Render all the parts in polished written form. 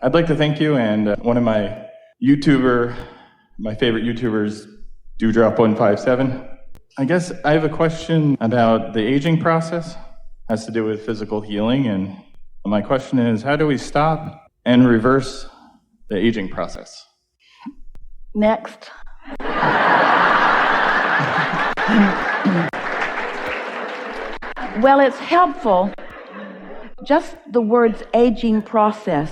I'd like to thank you, and one of my favorite YouTubers, Dewdrop157. I guess I have a question about the aging process. It has to do with physical healing, and my question is, how do we stop and reverse the aging process? Next. Well, it's helpful. Just the words aging process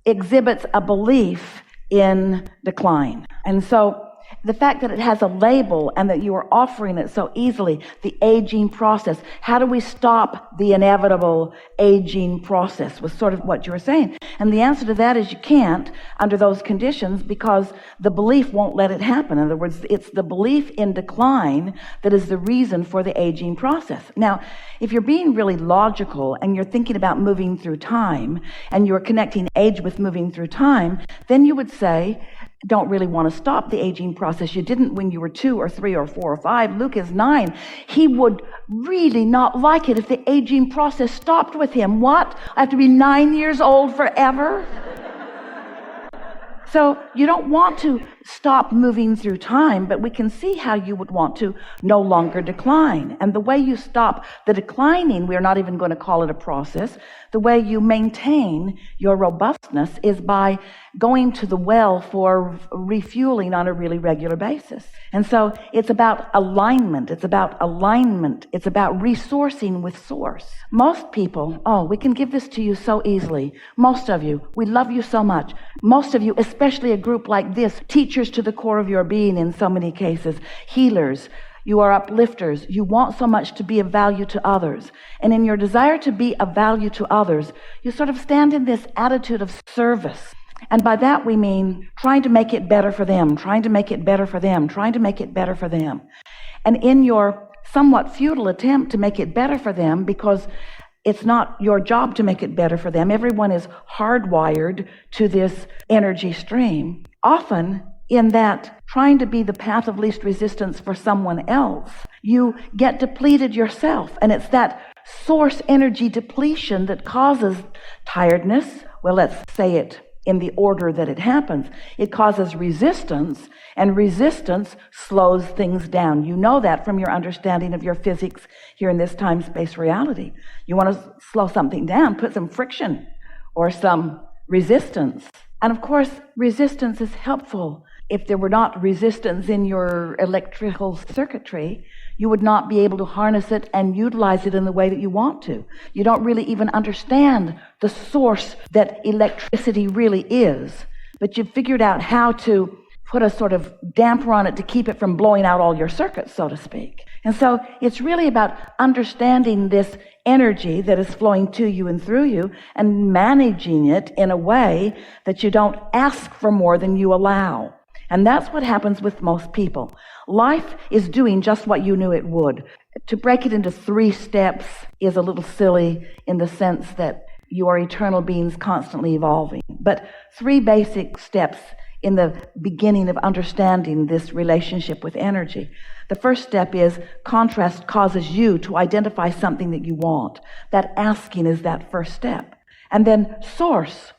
exhibits a belief in decline. And so the fact that it has a label and that you are offering it so easily, the aging process, how do we stop the inevitable aging process was sort of what you were saying. And the answer to that is you can't under those conditions because the belief won't let it happen. In other words, it's the belief in decline that is the reason for the aging process. Now, if you're being really logical and you're thinking about moving through time and you're connecting age with moving through time, then you would say, don't really want to stop the aging process. You didn't when you were 2 or 3 or 4 or 5. Luke is 9. He would really not like it if the aging process stopped with him. What? I have to be 9 years old forever? So you don't want to stop moving through time, but we can see how you would want to no longer decline. And the way you stop the declining, we're not even going to call it a process. The way you maintain your robustness is by going to the well for refueling on a really regular basis. And so it's about alignment. It's about alignment. It's about resourcing with source. Most people, we can give this to you so easily. Most of you, we love you so much. Most of you, especially a group like this, teachers to the core of your being in so many cases, healers, you are uplifters. You want so much to be of value to others. And in your desire to be of value to others, you sort of stand in this attitude of service. And by that we mean trying to make it better for them, trying to make it better for them, trying to make it better for them. And in your somewhat futile attempt to make it better for them, because it's not your job to make it better for them, everyone is hardwired to this energy stream. Often, in that trying to be the path of least resistance for someone else, you get depleted yourself. And it's that source energy depletion that causes tiredness. Well, let's say it in the order that it happens. It causes resistance, and resistance slows things down. You know that from your understanding of your physics here in this time-space reality. You want to slow something down, put some friction or some resistance. And of course, resistance is helpful. If there were not resistance in your electrical circuitry, you would not be able to harness it and utilize it in the way that you want to. You don't really even understand the source that electricity really is, but you've figured out how to put a sort of damper on it to keep it from blowing out all your circuits, so to speak. And so it's really about understanding this energy that is flowing to you and through you and managing it in a way that you don't ask for more than you allow. And that's what happens with most people. Life is doing just what you knew it would. To break it into 3 steps is a little silly in the sense that you are eternal beings constantly evolving. But 3 basic steps in the beginning of understanding this relationship with energy. The first step is contrast causes you to identify something that you want. That asking is that first step. And then source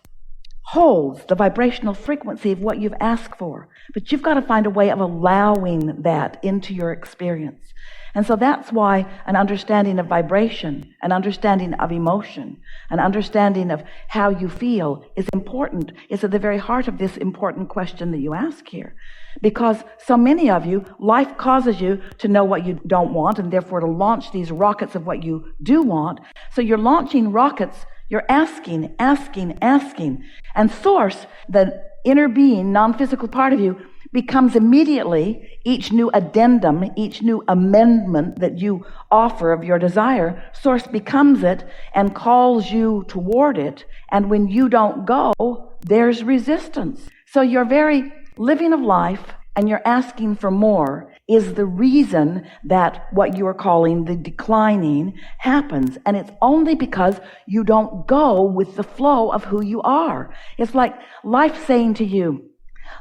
holds the vibrational frequency of what you've asked for. But you've got to find a way of allowing that into your experience. And so that's why an understanding of vibration, an understanding of emotion, an understanding of how you feel is important. It's at the very heart of this important question that you ask here. Because so many of you, life causes you to know what you don't want and therefore to launch these rockets of what you do want. So you're launching rockets. You're asking. And source, the inner being, non-physical part of you, becomes immediately each new addendum, each new amendment that you offer of your desire. Source becomes it and calls you toward it. And when you don't go, there's resistance. So your very living of life and you're asking for more is the reason that what you are calling the declining happens. And it's only because you don't go with the flow of who you are. It's like life saying to you,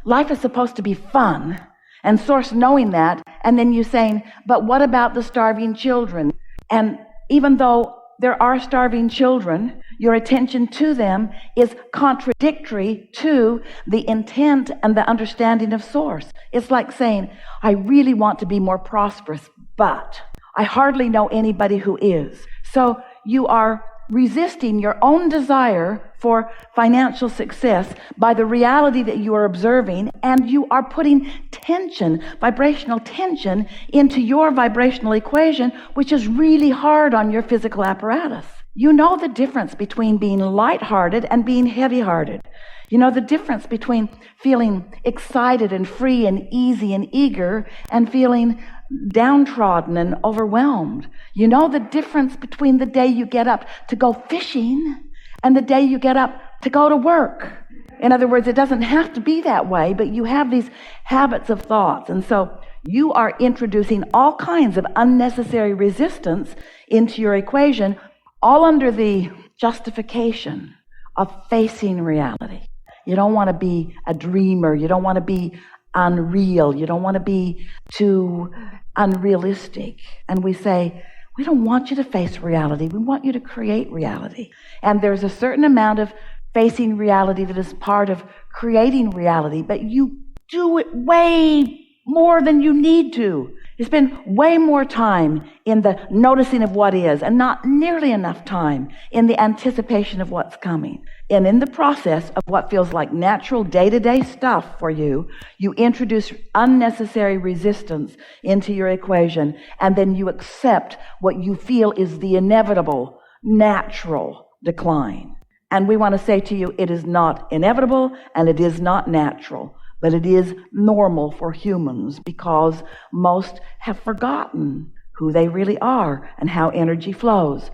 life is supposed to be fun, and source knowing that, and then you saying, but what about the starving children? And even though there are starving children, Your attention to them is contradictory to the intent and the understanding of Source. It's like saying, I really want to be more prosperous, but I hardly know anybody who is. So you are resisting your own desire for financial success by the reality that you are observing, and you are putting tension, vibrational tension, into your vibrational equation, which is really hard on your physical apparatus. You know the difference between being lighthearted and being heavy-hearted. You know the difference between feeling excited and free and easy and eager and feeling downtrodden and overwhelmed. You know the difference between the day you get up to go fishing and the day you get up to go to work. In other words, it doesn't have to be that way, but you have these habits of thoughts. And so you are introducing all kinds of unnecessary resistance into your equation, all under the justification of facing reality. You don't want to be a dreamer. You don't want to be unreal. You don't want to be too unrealistic. And we say, we don't want you to face reality. We want you to create reality. And there's a certain amount of facing reality that is part of creating reality, but you do it way more than you need to. You spend way more time in the noticing of what is and not nearly enough time in the anticipation of what's coming. And in the process of what feels like natural day-to-day stuff for you, you introduce unnecessary resistance into your equation, and then you accept what you feel is the inevitable, natural decline. And we want to say to you, it is not inevitable and it is not natural. But it is normal for humans because most have forgotten who they really are and how energy flows.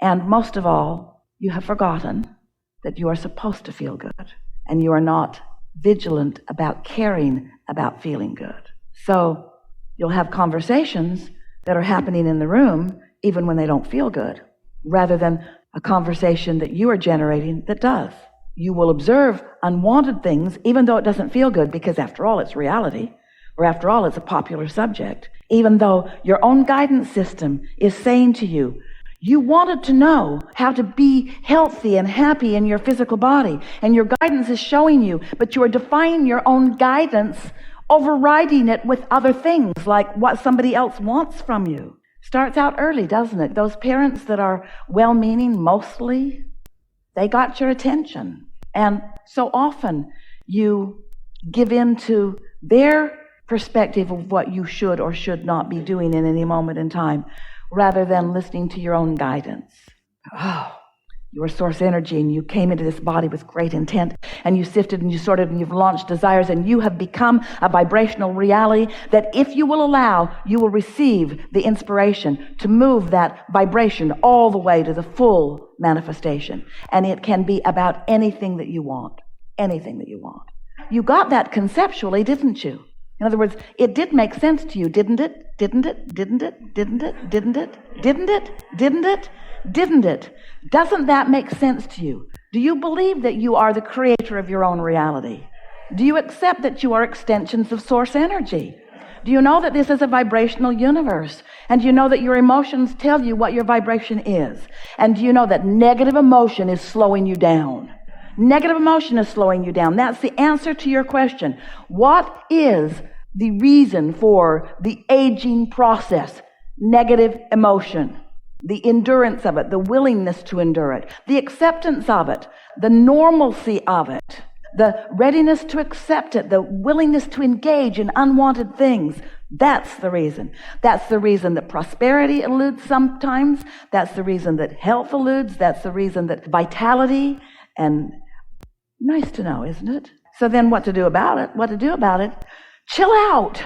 And most of all, you have forgotten that you are supposed to feel good, and you are not vigilant about caring about feeling good. So you'll have conversations that are happening in the room even when they don't feel good, rather than a conversation that you are generating that does. You will observe unwanted things, even though it doesn't feel good, because after all, it's reality, or after all, it's a popular subject. Even though your own guidance system is saying to you, you wanted to know how to be healthy and happy in your physical body, and your guidance is showing you, but you are defying your own guidance, overriding it with other things, like what somebody else wants from you. Starts out early, doesn't it? Those parents that are well-meaning, mostly, they got your attention. And so often you give in to their perspective of what you should or should not be doing in any moment in time, rather than listening to your own guidance. Oh, you are source energy, and you came into this body with great intent, and you sifted and you sorted and you've launched desires, and you have become a vibrational reality that if you will allow, you will receive the inspiration to move that vibration all the way to the full manifestation. And it can be about anything that you want. Anything that you want. You got that conceptually, didn't you? In other words, it did make sense to you, didn't it? Didn't it? Didn't it? Didn't it? Didn't it? Didn't it? Didn't it? Didn't it? Doesn't that make sense to you? Do you believe that you are the creator of your own reality? Do you accept that you are extensions of source energy? Do you know that this is a vibrational universe? And do you know that your emotions tell you what your vibration is? And do you know that negative emotion is slowing you down? Negative emotion is slowing you down. That's the answer to your question. What is the reason for the aging process? Negative emotion. The endurance of it, the willingness to endure it, the acceptance of it, the normalcy of it, the readiness to accept it, the willingness to engage in unwanted things. That's the reason. That's the reason that prosperity eludes sometimes. That's the reason that health eludes. That's the reason that vitality, and nice to know, isn't it? So then what to do about it? What to do about it? Chill out.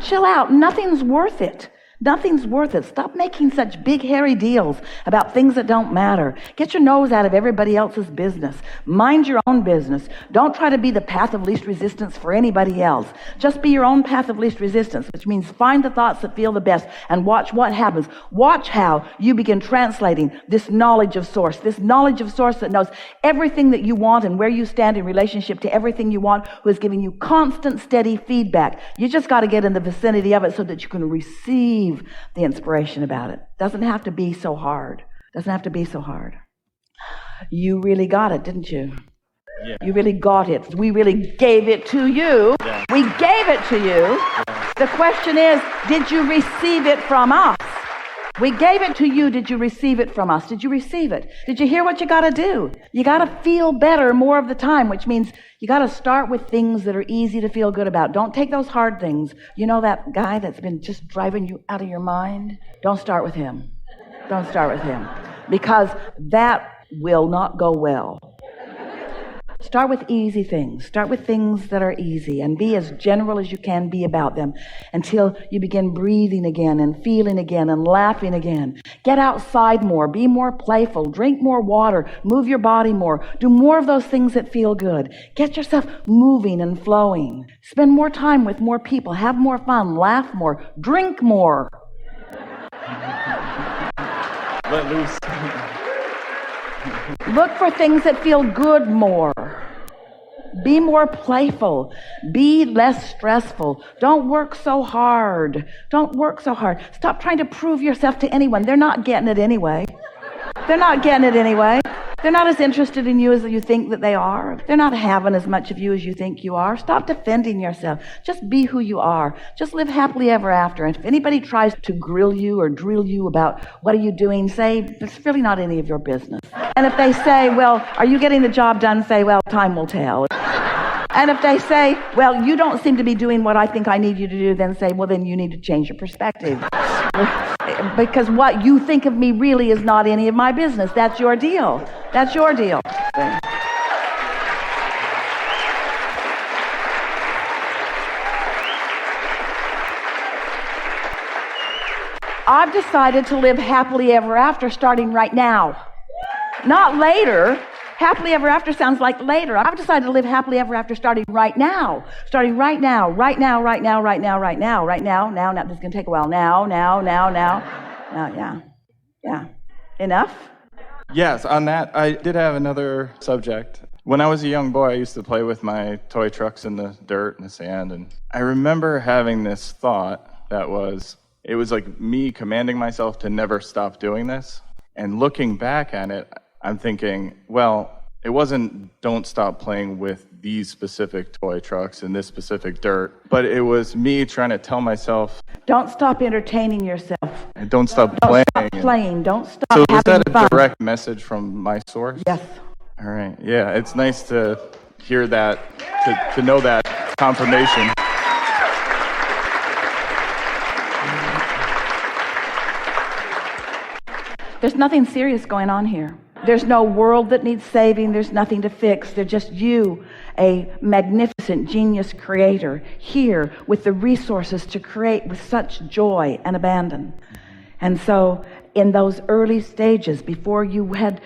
Chill out. Nothing's worth it. Nothing's worth it. Stop making such big, hairy deals about things that don't matter. Get your nose out of everybody else's business. Mind your own business. Don't try to be the path of least resistance for anybody else. Just be your own path of least resistance, which means find the thoughts that feel the best and watch what happens. Watch how you begin translating this knowledge of source that knows everything that you want and where you stand in relationship to everything you want, who is giving you constant, steady feedback. You just got to get in the vicinity of it so that you can receive the inspiration about it. Doesn't have to be so hard. Doesn't have to be so hard. You really got it, didn't you? Yeah. You really got it. We really gave it to you. Yeah. We gave it to you. Yeah. The question is, did you receive it from us? We gave it to you. Did you receive it from us? Did you receive it? Did you hear what you got to do? You got to feel better more of the time, which means you got to start with things that are easy to feel good about. Don't take those hard things. You know that guy that's been just driving you out of your mind? Don't start with him. Don't start with him. Because that will not go well. Start with easy things. Start with things that are easy and be as general as you can be about them until you begin breathing again and feeling again and laughing again. Get outside more. Be more playful. Drink more water. Move your body more. Do more of those things that feel good. Get yourself moving and flowing. Spend more time with more people. Have more fun. Laugh more. Drink more. Let loose. Look for things that feel good more. Be more playful. Be less stressful. Don't work so hard. Don't work so hard. Stop trying to prove yourself to anyone. They're not getting it anyway. They're not getting it anyway. They're not as interested in you as you think that they are. They're not having as much of you as you think you are. Stop defending yourself. Just be who you are. Just live happily ever after. And if anybody tries to grill you or drill you about what are you doing, say, it's really not any of your business. And if they say, well, are you getting the job done? Say, well, time will tell. And if they say, well, you don't seem to be doing what I think I need you to do, then say, well, then you need to change your perspective. Because what you think of me really is not any of my business. That's your deal. That's your deal. I've decided to live happily ever after starting right now. Not later. Happily ever after sounds like later. I've decided to live happily ever after starting right now. Starting right now, right now, right now, right now, right now, right now, now. This is going to take a while. Now. Yeah. Enough? Yes, on that, I did have another subject. When I was a young boy, I used to play with my toy trucks in the dirt and the sand, and I remember having this thought that it was like me commanding myself to never stop doing this. And looking back at it, I'm thinking, well, it wasn't don't stop playing with these specific toy trucks and this specific dirt, but it was me trying to tell myself, don't stop entertaining yourself. And don't stop Don't playing. stop playing. Don't stop So is having that a fun. direct message from my source? Yes. All right. Yeah, it's nice to hear that, to know that confirmation. There's nothing serious going on here. There's no world that needs saving. There's nothing to fix. There's just you, a magnificent genius creator, here with the resources to create with such joy and abandon. And so in those early stages, before you had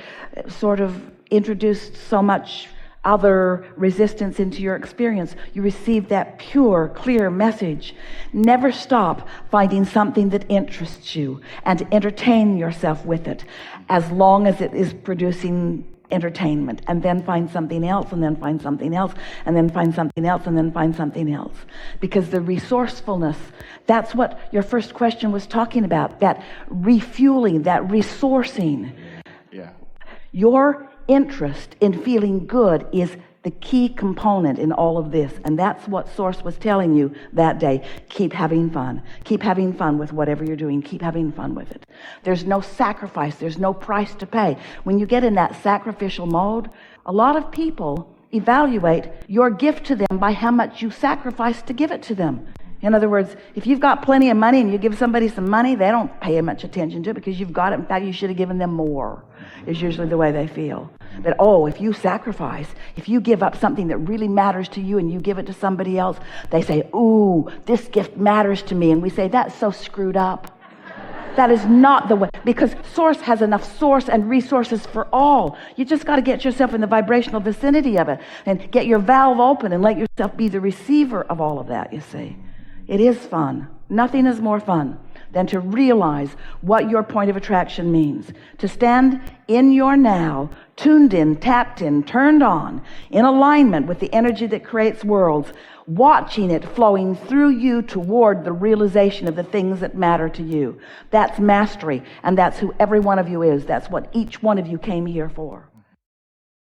sort of introduced so much other resistance into your experience, you received that pure, clear message. Never stop finding something that interests you and entertain yourself with it as long as it is producing entertainment, and then find something else, and then find something else, and then find something else, and then find something else. Because the resourcefulness, that's what your first question was talking about, that refueling, that resourcing. Yeah. Your interest in feeling good is the key component in all of this, and that's what Source was telling you that day. Keep having fun. Keep having fun with whatever you're doing. Keep having fun with it. There's no sacrifice. There's no price to pay. When you get in that sacrificial mode, a lot of people evaluate your gift to them by how much you sacrifice to give it to them. In other words, if you've got plenty of money and you give somebody some money, they don't pay much attention to it because you've got it. In fact, you should have given them more, is usually the way they feel. But if you sacrifice, if you give up something that really matters to you and you give it to somebody else, they say, ooh, this gift matters to me. And we say, that's so screwed up. That is not the way, because Source has enough source and resources for all. You just got to get yourself in the vibrational vicinity of it and get your valve open and let yourself be the receiver of all of that, you see. It is fun. Nothing is more fun than to realize what your point of attraction means. To stand in your now, tuned in, tapped in, turned on, in alignment with the energy that creates worlds, watching it flowing through you toward the realization of the things that matter to you. That's mastery, and that's who every one of you is. That's what each one of you came here for.